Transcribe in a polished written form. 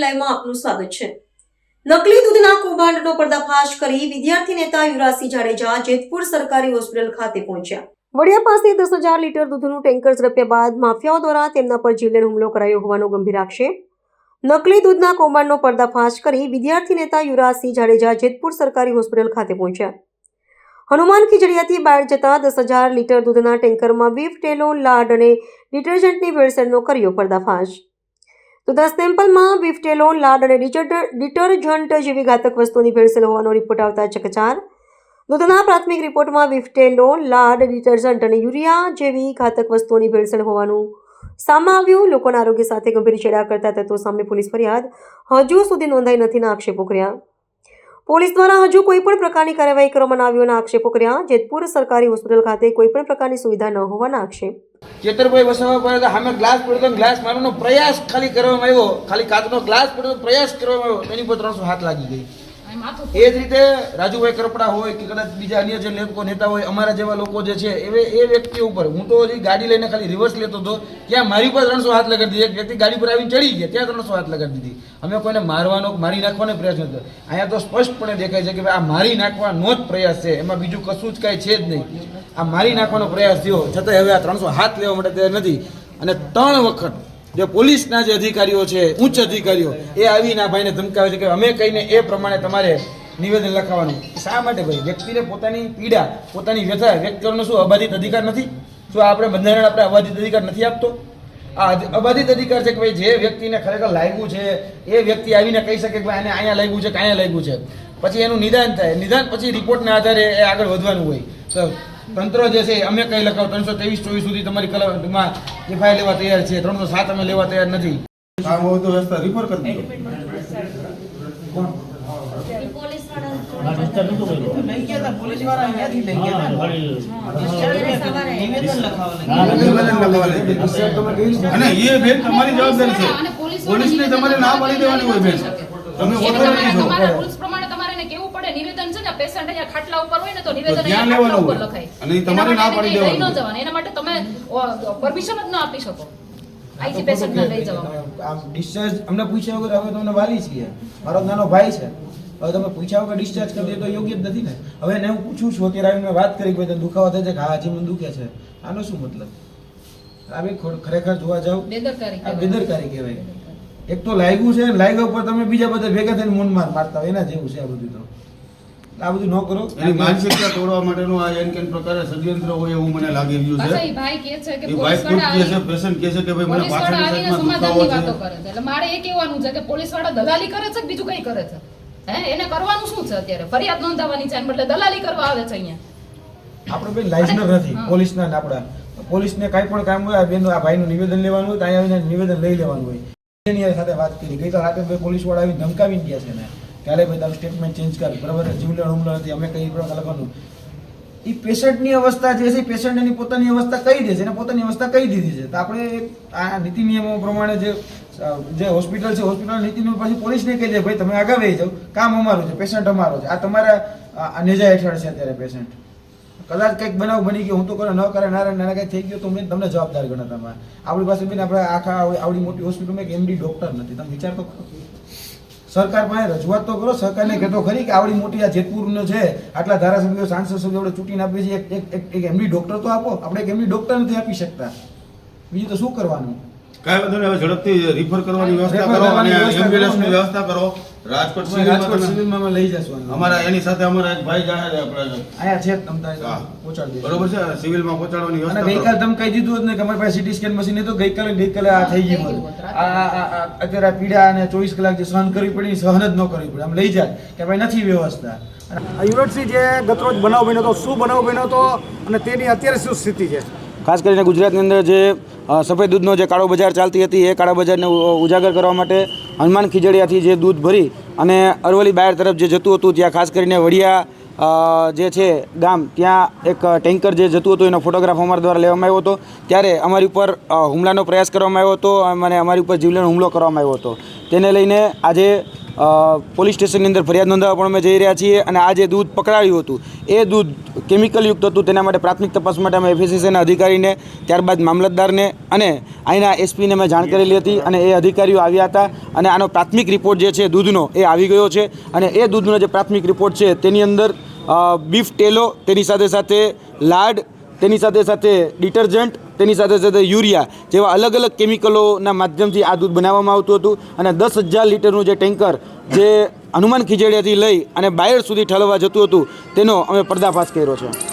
લાઈવમાં આપનું સ્વાગત છે। નકલી દૂધના કૌભાંડનો પર્દાફાશ કરી વિદ્યાર્થી નેતા યુવરાજસિંહ જાડેજા જેતપુર સરકારી હોસ્પિટલ ખાતે પહોંચ્યા। વડિયા પાસે 10,000 લીટર દૂધનું ટેન્કર ઝડપ્યા બાદ માફિયાઓ દ્વારા તેમના પર જીવલેણ હુમલો કરાયો હોવાનો ગંભીર આક્ષેપ। નકલી દૂધના કૌભાંડનો પર્દાફાશ કરી વિદ્યાર્થી નેતા યુવરાજસિંહ જાડેજા જેતપુર સરકારી હોસ્પિટલ ખાતે પહોંચ્યા। હનુમાન ખીજડીયાથી બહાર જતા 10,000 લીટર દૂધના ટેન્કરમાં બીફ ટેલોન લાડ અને ડિટર્જન્ટની ભેળસેળનો કર્યો પર્દાફાશ। દૂધના સેમ્પલમાં બીફ ટેલોન લાડ અને ડિટર્જન્ટ જેવી ઘાતક વસ્તુઓની ભેળસેળ હોવાનો રિપોર્ટ આવતા ચકચાર। દૂધના પ્રાથમિક રિપોર્ટમાં બીફ ટેલોન લાડ ડિટર્જન્ટ અને યુરિયા જેવી ઘાતક વસ્તુઓની ભેળસેળ હોવાનું સામે આવ્યું। લોકોના આરોગ્ય સાથે ગંભીર છેડા કરતા તત્વો સામે પોલીસ ફરિયાદ હજુ સુધી નોંધાઈ નથીના આક્ષેપો કર્યા। પોલીસ દ્વારા હજુ કોઈ પણ પ્રકારની કાર્યવાહી કરવામાં આવ્યોના આક્ષેપો કર્યા। જેતપુર સરકારી હોસ્પિટલ ખાતે કોઈ પણ પ્રકારની સુવિધા ન હોવાના આક્ષેપ। ચેતરભાઈ વસાવા પર સામે ગ્લાસ પડ્યો ગ્લાસ મારવાનો પ્રયાસ ખાલી કરવામાં આવ્યો, ખાલી કાચનો ગ્લાસ પડ્યો પ્રયાસ કરવામાં આવ્યો, એની પર 300 હાથ લાગી ગઈ। એ જ રીતે રાજુભાઈ કરપડા હોય કે કદાચ બીજા અન્ય જે નેતા હોય, અમારા જેવા લોકો જે છે એ વ્યક્તિ ઉપર હું તો હજી ગાડી લઈને ખાલી રિવર્સ લેતો હતો, ત્યાં મારી ઉપર 300 હાથ લગાડી દીધી। એક વ્યક્તિ ગાડી પર આવીને ચડી ગયા, ત્યાં 300 હાથ લગાડી દીધી। અમે કોઈને મારવાનો મારી નાખવાનો પ્રયાસ નથી। અહીંયા તો સ્પષ્ટપણે દેખાય છે કે ભાઈ આ મારી નાખવાનો જ પ્રયાસ છે, એમાં બીજું કશું જ કાંઈ છે જ નહીં। આ મારી નાખવાનો પ્રયાસ થયો, છતાં હવે આ 300 હાથ લેવા માટે તૈયાર નથી। અને 3 વખત જે પોલીસના જે અધિકારીઓ છે, ઉચ્ચ અધિકારીઓ, એ આવીને આ ભાઈને ધમકાવે છે કે અમે કહીને એ પ્રમાણે તમારે નિવેદન લખાવવાનું। શા માટે ભાઈ? વ્યક્તિને પોતાની પીડા, પોતાની વ્યથા વ્યક્ત કરવાનો શું અબાધિત અધિકાર નથી? શું આપણે બંધારણ આપણે અબાધિત અધિકાર નથી આપતો? આ અબાધિત અધિકાર છે કે ભાઈ જે વ્યક્તિને ખરેખર લાગ્યું છે એ વ્યક્તિ આવીને કહી શકે કે ભાઈ આને અહીંયા લાગ્યું છે કે અહીંયા લાગ્યું છે, પછી એનું નિદાન થાય, નિદાન પછી રિપોર્ટના આધારે એ આગળ વધવાનું હોય। તો તંત્ર જે છે અમે કઈ લખાવ 323-24 સુધી તમારી કલમમાં એફઆઈઆર લેવા તૈયાર છે, 307 અમે લેવા તૈયાર નથી। કામ હોય તો વ્યવસ્થા રિફર કરી દો। અને એ બેન તમારી જવાબદારી છે, પોલીસને તમારે ના પાડી દેવાની હોય બેન, તમે ઓથોરિટી છો, રૂલ્સ પ્રમાણે તમારે એને કેવું પડે। નિવેદન છે ને પેશન્ટ અહીંયા ખાટલા ઉપર હોય ને તો નિવેદન ધ્યાન અહીંયા ખાટલા લેવાનું ઉપર હોય લખાય, અને તમારે ના પાડી લઈ ન દેવાનું। જવાના, એના માટે તમે પરમિશન જ ન આપી શકો અહીંથી પેશન્ટને લઈ જવા। આમ ડિસ્ચાર્જ અમને પૂછ્યા વગર અમે તમને વાલી છીએ, મારો નાનો ભાઈ છે, હવે તમે પૂછ્યા વગર ડિસ્ચાર્જ કરી દે તો યોગ્ય જ નથી ને। હવે એને હું પૂછું છું, અત્યારે આવીને મેં વાત કરી કે દુખાવો થાય છે કે હા હજી મને દુખે છે, આનો શું મતલબ? આ બી ખરેખર જોવા જાવ બેદરકારી આ બેદરકારી કહેવાય। એક તો લાગ્યું છે, લાગ્યા ઉપર તમે બીજા બધા ભેગા થઈને મૂન મારતા હોય, એના જેવું છે આ બધું। તો આ બધું ન કરો। એની માનસિકતા તોડવા માટેનું આ એન કેન પ્રકારે ષડયંત્ર હોય એવું મને લાગી રહ્યું છે। પાછા ઈ ભાઈ કહે છે કે એ ભાઈ ખુદ કહે છે, પેશન્ટ કહે છે કે ભાઈ મને પાછળની સાઈડમાં દુખાવો સમાધાનની વાતો છે। કરે છે, એટલે મારે એ કહેવાનું છે કે પોલીસ વાળા દલાલી કરે છે કે બીજું કઈ કરે છે? એને કરવાનું શું છે? અત્યારે ફરિયાદ નોંધાવવાની છે, એટલે દલાલી કરવા આવે છે અહીંયા। આપણે બેન લાયસન્સ નથી પોલીસના ને આપણા, પોલીસને કાંઈ પણ કામ હોય આ બેન આ ભાઈનું નિવેદન લેવાનું હોય તો અહીંયા આવીને નિવેદન લઈ લેવાનું હોય। એની સાથે વાત કરી ગઈકાલ રાતે ભાઈ પોલીસ વાળા આવીને ધમકાવીને ગયા છે ને કાલે ભાઈ તારું સ્ટેટમેન્ટ ચેન્જ કર, બરાબર? જીવલેણ હુમલો નથી, અમે કઈ પ્રકાર લખવાનું। એ પેશન્ટની અવસ્થા જે છે, પેશન્ટ એની પોતાની અવસ્થા કહી દે છે, એને પોતાની અવસ્થા કહી દીધી છે, તો આપણે આ નીતિ નિયમો પ્રમાણે જે હોસ્પિટલ છે, હોસ્પિટલ નીતિ નિયમો પછી પોલીસને કહી દે ભાઈ તમે આગળ વહી જાઓ, કામ અમારું છે, પેશન્ટ અમારો છે, આ તમારા નેજા હેઠળ છે અત્યારે પેશન્ટ। કદાચ કંઈક બનાવ બની ગયો, હું તો કરે ન કરે નાના કંઈક થઈ ગયો તો મેં તમને જવાબદાર ગણતા। આપણી પાસે બેન આપણે આખા આવડી મોટી હોસ્પિટલમાં એક MD ડોક્ટર નથી, તમે વિચાર તો કરો। સરકાર પાસે રજૂઆત તો કરો, સરકારને કહેતો ખરી કે આવડી મોટી આ જેતપુરનો છે, આટલા ધારાસભ્યો સાંસદ સભ્યો આપણે ચૂંટીને આપીએ છીએ, એક MD ડોક્ટર તો આપો। આપણે એક MD ડોક્ટર નથી આપી શકતા, બીજું તો શું કરવાનું? કાંઈ વાંધો નહીં, હવે ઝડપથી રિફર કરવાની વ્યવસ્થા કરો અને એમ્બ્યુલન્સની વ્યવસ્થા કરો। રાજકોટ સિવિલમાં અમે લઈ જશું। અમારા એની સાથે અમારા એક ભાઈ જાય છે આપણે અહીંયા છે તમને પહોંચાડી દઈશું, બરોબર છે, સિવિલમાં પહોંચાડવાની અને વ્યવસ્થા ગઈકાલ તમે કહી દીધું જ ને કે અમારી પાસે સિટી સ્કેન મશીન તો ગઈકાલે આ થઈ ગયું હતું। અત્યારે આ પીડા અને 24 કલાક જે સહન કરવી પડી સહન જ ન કરવી પડે, આમ લઈ જાય કે ભાઈ નથી વ્યવસ્થા। યુવરાજસિંહ જે ગતરોજ બનાવ બન્યો હતો, શું બનાવ બન્યો હતો અને તેની અત્યારે શું સ્થિતિ છે? ખાસ કરીને ગુજરાતની અંદર જે સફેદ દૂધનો જે કાળો બજાર ચાલતી હતી એ કાળા બજારને ઉજાગર કરવા માટે હનુમાન ખીજડીયાથી જે દૂધ ભરી અને અરવલ્લી બાયર તરફ જે જતું હતું, ત્યાં ખાસ કરીને વડિયા જે છે ગામ, ત્યાં એક ટેન્કર જે જતું હતું એનો ફોટોગ્રાફ અમારા દ્વારા લેવામાં આવ્યો હતો। ત્યારે અમારી ઉપર હુમલાનો પ્રયાસ કરવામાં આવ્યો હતો અને અમારી ઉપર જીવલેણ હુમલો કરવામાં આવ્યો હતો। તેને લઈને આજે પોલીસ સ્ટેશનની અંદર ફરિયાદ નોંધાવવા પણ અમે જઈ રહ્યા છીએ અને આ જે દૂધ પકડાયું હતું એ દૂધ કેમિકલયુક્ત હતું. તેના માટે પ્રાથમિક તપાસ માટે અમે FSSAના અધિકારીને, ત્યારબાદ મામલતદારને અને અહીંના એસપીને મેં જાણ કરેલી હતી અને એ અધિકારીઓ આવ્યા હતા અને આનો પ્રાથમિક રિપોર્ટ જે છે દૂધનો એ આવી ગયો છે અને એ દૂધનો જે પ્રાથમિક રિપોર્ટ છે તેની અંદર બીફ ટેલો, તેની સાથે સાથે લાડ, તેની સાથે સાથે ડિટર્જન્ટ, તેની સાથે સાથે યુરિયા જેવા અલગ અલગ કેમિકલોના માધ્યમથી આ દૂધ બનાવવામાં આવતું હતું અને 10,000 લીટરનું જે ટેન્કર જે હનુમાન ખીજડીયાથી લઈ અને બાયડ સુધી ઠલવવા જતું હતું તેનો અમે પર્દાફાશ કર્યો છે.